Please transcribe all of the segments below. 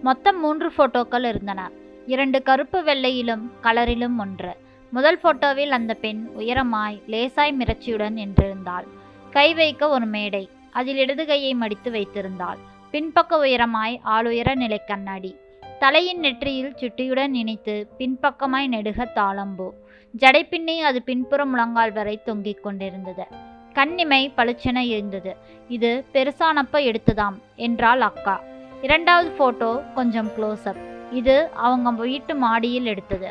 மொத்தம் 3 போட்டோக்கள் இருந்தன. 2 கருப்பு வெள்ளையிலும் கலரிலும் ஒன்று. முதல் போட்டோவில் அந்த பெண் உயரமாய் லேசாய் மிரட்சியுடன் நின்றிருந்தாள். கை வைக்க ஒரு மேடை, அதில் இடது கையை மடித்து வைத்திருந்தாள். பின்பக்க உயரமாய் ஆளுயர நிலை கண்ணாடி, தலையின் நெற்றியில் சுட்டியுடன் இணைத்து பின்பக்கமாய் நெடுக தாளம்பூ, ஜடை பின்னி அது பின்புற முழங்கால் வரை தொங்கிக் கொண்டிருந்தது. கண்ணிமை பளிச்சென இருந்தது. இது பெருசானப்ப எடுத்ததாம் என்றாள் அக்கா. இரண்டாவது போட்டோ கொஞ்சம் க்ளோஸ்அப். இது அவங்க வீட்டு மாடியில் எடுத்தது.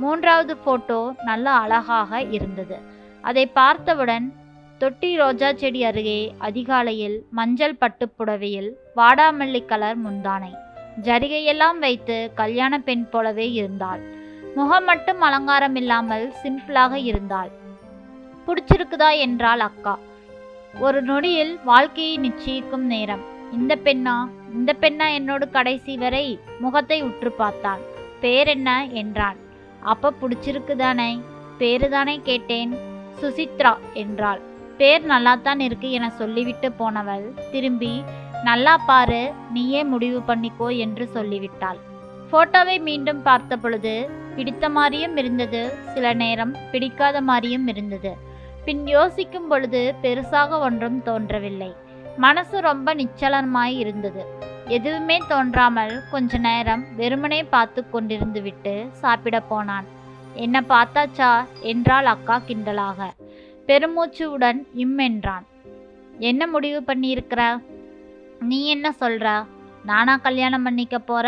மூன்றாவது போட்டோ நல்ல அழகாக இருந்தது. அதை பார்த்தவுடன் தொட்டி ரோஜா செடி அருகே அதிகாலையில் மஞ்சள் பட்டு புடவையில் வாடாமல்லி கலர் முந்தானை, ஜரிகையெல்லாம் வைத்து கல்யாண பெண் போலவே இருந்தாள். முகம் மட்டும் அலங்காரம் இல்லாமல் சிம்பிளாக இருந்தாள். பிடிச்சிருக்குதா என்றாள் அக்கா. ஒரு நொடியில் வாழ்க்கையை நிச்சயிக்கும் நேரம். இந்த பெண்ணா என்னோடு கடைசி வரை முகத்தை உற்று பார்த்தான். பேர் என்ன என்றான். அப்ப பிடிச்சிருக்குதானே? பேருதானே கேட்டேன். சுசித்ரா என்றாள். பேர் நல்லாத்தான் இருக்கு என சொல்லிவிட்டு போனவள் திரும்பி நல்லா பாரு, நீயே முடிவு பண்ணிக்கோ என்று சொல்லிவிட்டாள். போட்டோவை மீண்டும் பார்த்த பொழுது பிடித்த மாதிரியும் இருந்தது, சில நேரம் பிடிக்காத மாதிரியும் இருந்தது. பின் யோசிக்கும் பொழுது பெருசாக ஒன்றும் தோன்றவில்லை. மனசு ரொம்ப நிச்சலமாய் இருந்தது. எதுவுமே தோன்றாமல் கொஞ்ச நேரம் வெறுமனே பார்த்து கொண்டிருந்து விட்டு சாப்பிட போனான். என்ன பார்த்தாச்சா என்றாள் அக்கா கிண்டலாக. பெருமூச்சுவுடன் என்றான். என்ன முடிவு பண்ணியிருக்கிற? நீ என்ன சொல்ற? நானா கல்யாணம் பண்ணிக்க போற?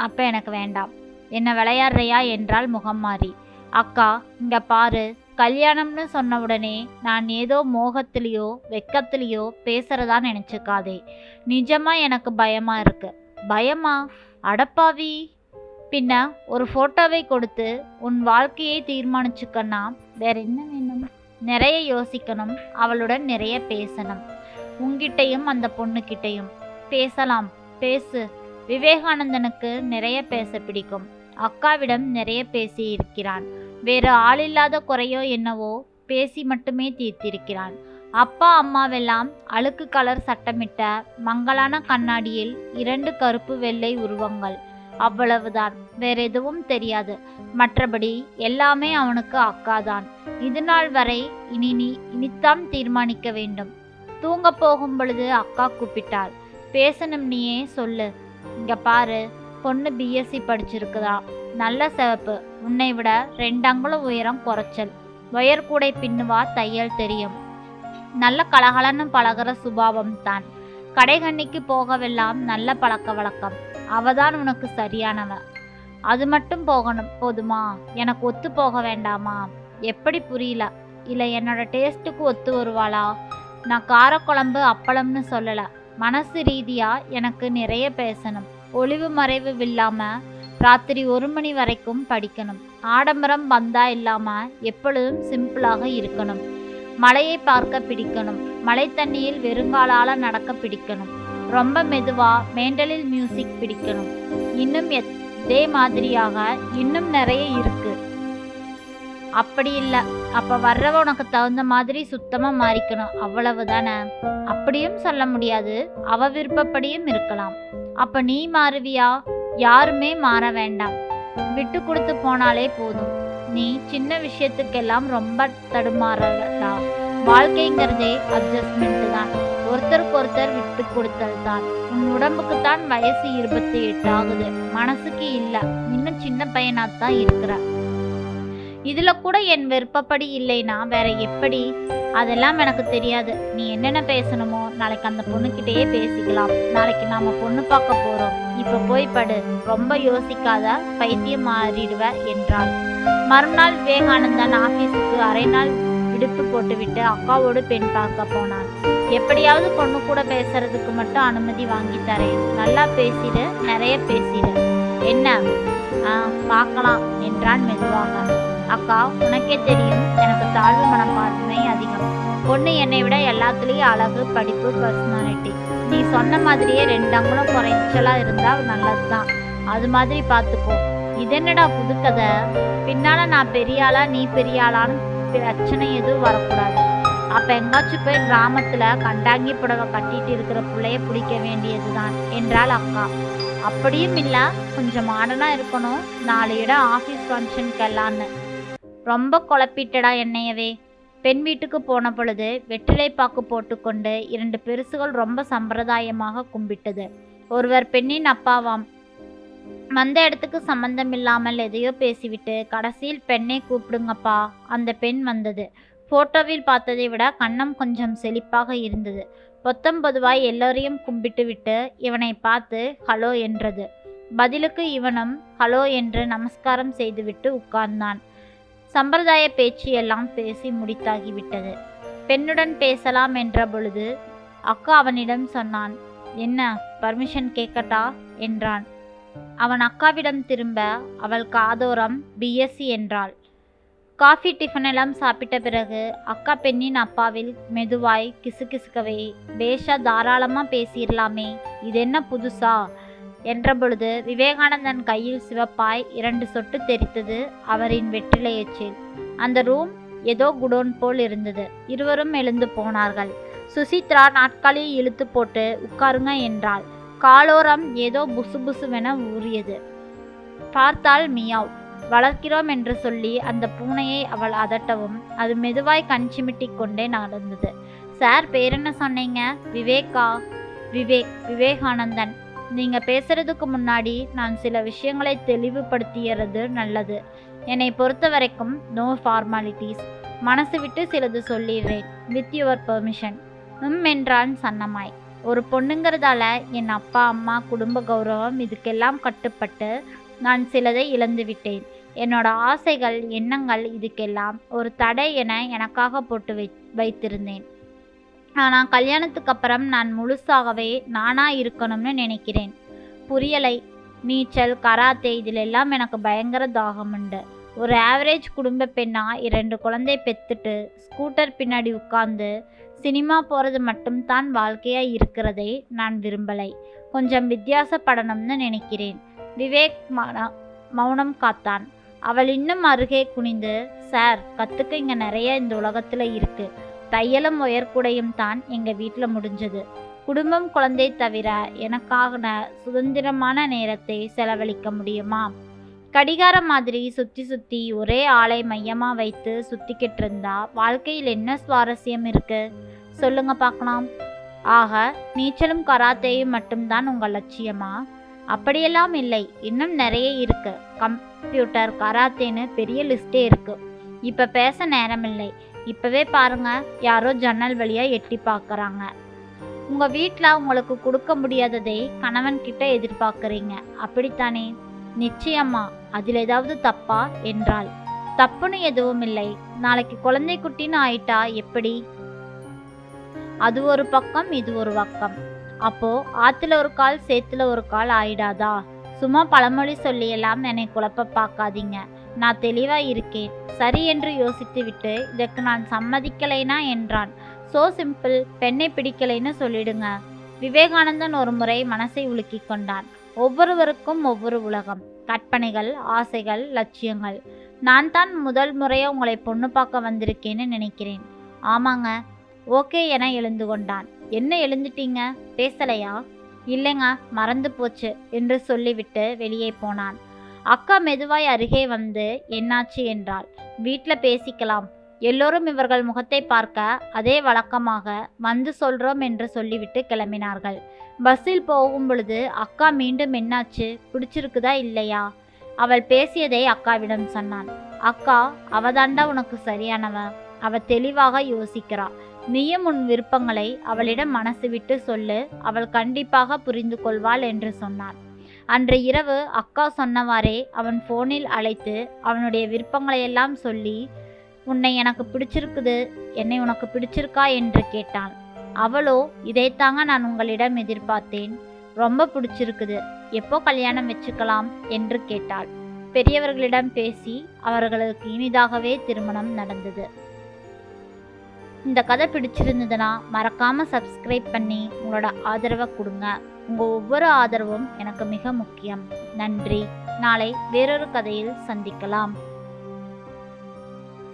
அப்ப எனக்கு வேண்டாம். என்ன விளையாடுறியா என்றாள் முகம் மாறி. அக்கா இங்க பாரு, கல்யாணம்னு சொன்ன உடனே நான் ஏதோ மோகத்திலேயோ வெக்கத்திலேயோ பேசுறதா நினைச்சுக்காதே. நிஜமா எனக்கு பயமா இருக்கு. பயமா? அடப்பாவி! பின்ன ஒரு போட்டோவை கொடுத்து உன் வாழ்க்கையை தீர்மானிச்சுக்கன்னா வேற என்ன வேணும்? நிறைய யோசிக்கணும், அவளுடன் நிறைய பேசணும். உங்கிட்டையும் அந்த பொண்ணுக்கிட்டையும் பேசலாம். பேசு. விவேகானந்தனுக்கு நிறைய பேச பிடிக்கும். அக்காவிடம் நிறைய பேசி இருக்கிறான். வேறு ஆளில்லாத குறையோ என்னவோ பேசி மட்டுமே தீர்த்திருக்கிறான். அப்பா அம்மாவெல்லாம் அழுக்கு கலர் சட்டமிட்ட மங்கலான கண்ணாடியில் 2 கருப்பு வெள்ளை உருவங்கள், அவ்வளவுதான். வேற எதுவும் தெரியாது. மற்றபடி எல்லாமே அவனுக்கு அக்காதான். இது நாள் வரை இனித்தான் தீர்மானிக்க வேண்டும். தூங்க போகும் பொழுது அக்கா கூப்பிட்டாள். பேசணும், நீயே சொல்லு. இங்க பாரு, பொண்ணு பிஎஸ்சி படிச்சிருக்குதா, நல்ல சிவப்பு, உன்னை விட 2 அங்குலம் உயரம் குறைச்சல், ஒயர் கூடை பின்னுவா, தையல் தெரியும், நல்ல கலகலன்னு பழகிற சுபாவம் தான், கடைகண்ணிக்கு போகவெல்லாம் நல்ல பழக்க வழக்கம். அவதான் உனக்கு சரியானவ. அது மட்டும் போதுமா? எனக்கு ஒத்து போக வேண்டாமா? எப்படி புரியல? இல்லை என்னோட டேஸ்ட்டுக்கு ஒத்து வருவாளா? நான் காரக்குழம்பு அப்பளம்னு சொல்லல. மனசு ரீதியா எனக்கு நிறைய பேசணும். ஒளிவு மறைவு இல்லாம ராத்திரி 1 மணி வரைக்கும் படிக்கணும். ஆடம்பரம் பந்தா இல்லாம எப்பொழுதும் சிம்பிளாக இருக்கணும். மலையை பார்க்க பிடிக்கணும். மலை தண்ணியில் வெறுங்காலால நடக்க பிடிக்கணும். ரொம்ப மெதுவா மேண்டலில் மியூசிக் பிடிக்கணும். இன்னும் இதே மாதிரியாக இன்னும் நிறைய இருக்கு. அப்படி இல்லை, அப்ப வர்றவ உனக்கு தகுந்த மாதிரி சுத்தமா மாறிக்கணும், அவ்வளவுதானே? அப்படியும் சொல்ல முடியாது, அவ விருப்பப்படியும் இருக்கலாம். அப்ப நீ மாறுவியா? யாருமே மாற வேண்டாம், விட்டு கொடுத்து போனாலே போதும். நீ சின்ன விஷயத்துக்கெல்லாம் ரொம்ப தடுமாறடா. வாழ்க்கைங்கிறதே அட்ஜஸ்ட்மெண்ட் தான். ஒருத்தருக்கு ஒருத்தர் விட்டு கொடுத்தல் தான். உன் உடம்புக்குத்தான் வயசு 28 ஆகுது, மனசுக்கு இல்லை. இன்னும் சின்ன பையனாத்தான் இருக்கிற. இதுல கூட என் விருப்பப்படி இல்லைனா வேற எப்படி? அதெல்லாம் எனக்கு தெரியாது. நீ என்னென்ன பேசணுமோ நாளைக்கு அந்த பொண்ணுக்கிட்டேயே பேசிக்கலாம். நாளைக்கு நாம பொண்ணு பார்க்க போறோம். இப்ப போய் படு, ரொம்ப யோசிக்காத, பைத்தியம் மாறிடுவ என்றாள். மறுநாள் விவேகானந்தன் ஆபீஸுக்கு அரை நாள் விடுப்பு போட்டுவிட்டு அக்காவோடு பெண் பார்க்க போனான். எப்படியாவது பொண்ணு கூட பேசுறதுக்கு மட்டும் அனுமதி வாங்கி தரேன். நல்லா பேசிடு, நிறைய பேசிடு. என்ன? பார்க்கலாம் என்றான் மெதுவாக. அக்கா, உனக்கே தெரியும் எனக்கு தாழ்வு மனப்பான்மை அதிகம். பொண்ணு என்னை விட எல்லாத்துலேயும் அழகு, படிப்பு, பர்சனாலிட்டி. நீ சொன்ன மாதிரியே 2 அங்குலம் குறைச்சலா இருந்தா நல்லதுதான். அது மாதிரி பார்த்துக்கோ. இதென்னடா புது கதை? பின்னால நான் பெரியாளா நீ பெரியாளான்னு பிரச்சனை எதுவும் வரக்கூடாது. அப்ப எங்காச்சும் போய் கிராமத்துல கண்டாங்கி புடவை கட்டிட்டு இருக்கிற பிள்ளைய பிடிக்க வேண்டியதுதான் என்றாள் அக்கா. அப்படியும் இல்லை, கொஞ்சம் மாடர்னாக இருக்கணும், 4 இடம் ஆஃபீஸ் ஃபங்க்ஷனுக்கெல்லான்னு. ரொம்ப குழப்பிட்டடா என்னையவே. பெண் வீட்டுக்கு போன பொழுது வெற்றிலை பாக்கு போட்டுக்கொண்டு 2 பெருசுகள் ரொம்ப சம்பிரதாயமாக கும்பிட்டது. ஒருவர் பெண்ணின் அப்பாவாம். வந்த இடத்துக்கு சம்பந்தமில்லாமல் எதையோ பேசிவிட்டு கடைசியில் பெண்ணை கூப்பிடுங்கப்பா. அந்த பெண் வந்தது. போட்டோவில் பார்த்ததை விட கன்னம் கொஞ்சம் செழிப்பாக இருந்தது. பொத்தம்பொதுவாய் எல்லோரையும் கும்பிட்டு விட்டு இவனை பார்த்து ஹலோ என்றது. பதிலுக்கு இவனும் ஹலோ என்று நமஸ்காரம் செய்துவிட்டு உட்கார்ந்தான். சம்பிரதாய பேச்சு எல்லாம் பேசி முடித்தாகிவிட்டது. பெண்ணுடன் பேசலாம் என்ற பொழுது அக்கா அவனிடம் சொன்னான். என்ன, பர்மிஷன் கேட்கட்டா என்றான். அவன் அக்காவிடம் திரும்ப அவள் காதோரம் பிஎஸ்சி என்றாள். காஃபி டிஃபன் எல்லாம் சாப்பிட்ட பிறகு அக்கா பெண்ணின் அப்பாவில் மெதுவாய் கிசுகிசுக்கவே, பேஷா தாராளமாக பேசிடலாமே, இது என்ன புதுசா என்ற பொழுது விவேகானந்தன் கையில் சிவப்பாய் 2 சொட்டு தெரித்தது அவரின் வெற்றிலை எச்சில். அந்த ரூம் ஏதோ குடோன் போல் இருந்தது. இருவரும் எழுந்து போனார்கள். சுசித்ரா நாட்காலியை இழுத்து போட்டு உட்காருங்க என்றாள். காலோரம் ஏதோ புசு புசுவென ஊறியது. பார்த்தால் மியாவ். வளர்க்கிறோம் என்று சொல்லி அந்த பூனையை அவள் அதட்டவும் அது மெதுவாய் கண் சிமிட்டிக் கொண்டே நடந்தது. சார் பேர் என்ன சொன்னீங்க? விவேகா? விவேகானந்தன். நீங்க பேசுறதுக்கு முன்னாடி நான் சில விஷயங்களை தெளிவுபடுத்தியறது நல்லது. என்னை பொறுத்த வரைக்கும் நோ ஃபார்மாலிட்டிஸ். மனசு விட்டு சிலது சொல்லிடுறேன். With your permission. என்றான் சன்னமாய். ஒரு பொண்ணுங்கிறதால என் அப்பா அம்மா குடும்ப கௌரவம் இதுக்கெல்லாம் கட்டுப்பட்டு நான் சிலதை இழந்து விட்டேன். என்னோட ஆசைகள் எண்ணங்கள் இதுக்கெல்லாம் ஒரு தடை என எனக்காக போட்டு வைத்திருந்தேன். ஆனால் கல்யாணத்துக்கு அப்புறம் நான் முழுசாகவே நானா இருக்கணும்னு நினைக்கிறேன். புரியலை. நீச்சல், கராத்தே இதிலெல்லாம் எனக்கு பயங்கர தாகம் உண்டு. ஒரு ஆவரேஜ் குடும்ப பெண்ணா 2 குழந்தை பெத்துட்டு ஸ்கூட்டர் பின்னாடி உட்கார்ந்து சினிமா போகிறது மட்டும்தான் வாழ்க்கையாக இருக்கிறதை நான் விரும்பலை. கொஞ்சம் வித்தியாசப்படணும்னு நினைக்கிறேன். விவேக் மௌனம் காத்தான். அவள் இன்னும் அருகே குனிந்து, சார், கற்றுக்க இங்கே நிறைய இந்த உலகத்தில் இருக்குது. தையலும் உயர்குடையும் தான் எங்கள் வீட்டில் முடிஞ்சது. குடும்பம், குழந்தை தவிர எனக்காக சுதந்திரமான நேரத்தை செலவழிக்க முடியுமா? கடிகாரம் மாதிரி சுற்றி சுற்றி ஒரே ஆளை மையமாக வைத்து சுற்றிக்கிட்டு இருந்தா வாழ்க்கையில் என்ன சுவாரஸ்யம் இருக்கு? சொல்லுங்க பார்க்கலாம். ஆக நீச்சலும் கராத்தேயும் மட்டும்தான் உங்கள் லட்சியமா? அப்படியெல்லாம் இல்லை, இன்னும் நிறைய இருக்கு. கம்ப்யூட்டர், கராத்தேன்னு பெரிய லிஸ்டே இருக்கு. இப்போ பேச நேரமில்லை. இப்போவே பாருங்க, யாரோ ஜன்னல் வழியாக எட்டி பார்க்குறாங்க. உங்கள் வீட்டில் உங்களுக்கு கொடுக்க முடியாததை கணவன்கிட்ட எதிர்பார்க்குறீங்க, அப்படித்தானே? நிச்சயமா. அதில் ஏதாவது தப்பா என்றாள். தப்புன்னு எதுவும் இல்லை. நாளைக்கு குழந்தை குட்டின்னு ஆயிட்டா எப்படி? அது ஒரு பக்கம், இது ஒரு பக்கம். அப்போ ஆத்துல ஒரு கால் சேத்துல ஒரு கால் ஆயிடாதா? சும்மா பழமொழி சொல்லியெல்லாம் என்னை குழப்ப பார்க்காதீங்க. நான் தெளிவா இருக்கேன். சரி என்று யோசித்து விட்டு இதற்கு நான் சம்மதிக்கலைனா என்றான். So simple. பெண்ணை பிடிக்கலைன்னு சொல்லிடுங்க. விவேகானந்தன் ஒரு முறை மனசை உலுக்கி கொண்டான். ஒவ்வொருவருக்கும் ஒவ்வொரு உலகம், கற்பனைகள், ஆசைகள், லட்சியங்கள். நான் தான் முதல் முறையாக உங்களை பொண்ணு பார்க்க வந்திருக்கேன்னு நினைக்கிறேன். ஆமாங்க. ஓகே என எழுந்து கொண்டான். என்ன எழுந்துட்டீங்க? பேசலையா? இல்லைங்க, மறந்து போச்சு என்று சொல்லிவிட்டு வெளியே போனான். அக்கா மெதுவாய் அருகே வந்து என்னாச்சு என்றாள். வீட்டில் பேசிக்கலாம். எல்லோரும் இவர்கள் முகத்தை பார்க்க அதே வழக்கமாக வந்து சொல்கிறோம் என்று சொல்லிவிட்டு கிளம்பினார்கள். பஸ்ஸில் போகும் பொழுது அக்கா மீண்டும் என்னாச்சு, பிடிச்சிருக்குதா இல்லையா? அவள் பேசியதை அக்காவிடம் சொன்னான். அக்கா, அவதாண்டா உனக்கு சரியானவ. அவ தெளிவாக யோசிக்கிறா. நீயும் உன் விருப்பங்களை அவளிடம் மனசு விட்டு சொல்லு, அவள் கண்டிப்பாக புரிந்து கொள்வாள் என்று சொன்னான். அன்று இரவு அக்கா சொன்னவாறே அவன் ஃபோனில் அழைத்து அவனுடைய விருப்பங்களையெல்லாம் சொல்லி, உன்னை எனக்கு பிடிச்சிருக்குது, என்னை உனக்கு பிடிச்சிருக்கா என்று கேட்டான். அவளோ, இதைத்தாங்க நான் உங்களிடம் எதிர்பார்த்தேன், ரொம்ப பிடிச்சிருக்குது, எப்போ கல்யாணம் வச்சுக்கலாம் என்று கேட்டாள். பெரியவர்களிடம் பேசி அவர்களுக்கு இனிதாகவே திருமணம் நடந்தது. இந்த கதை பிடிச்சிருந்ததுன்னா மறக்காமல் சப்ஸ்கிரைப் பண்ணி உங்களோட ஆதரவை கொடுங்க. உங்கள் ஒவ்வொரு ஆதரவும் எனக்கு மிக முக்கியம். நன்றி. நாளை வேறொரு கதையில் சந்திக்கலாம்.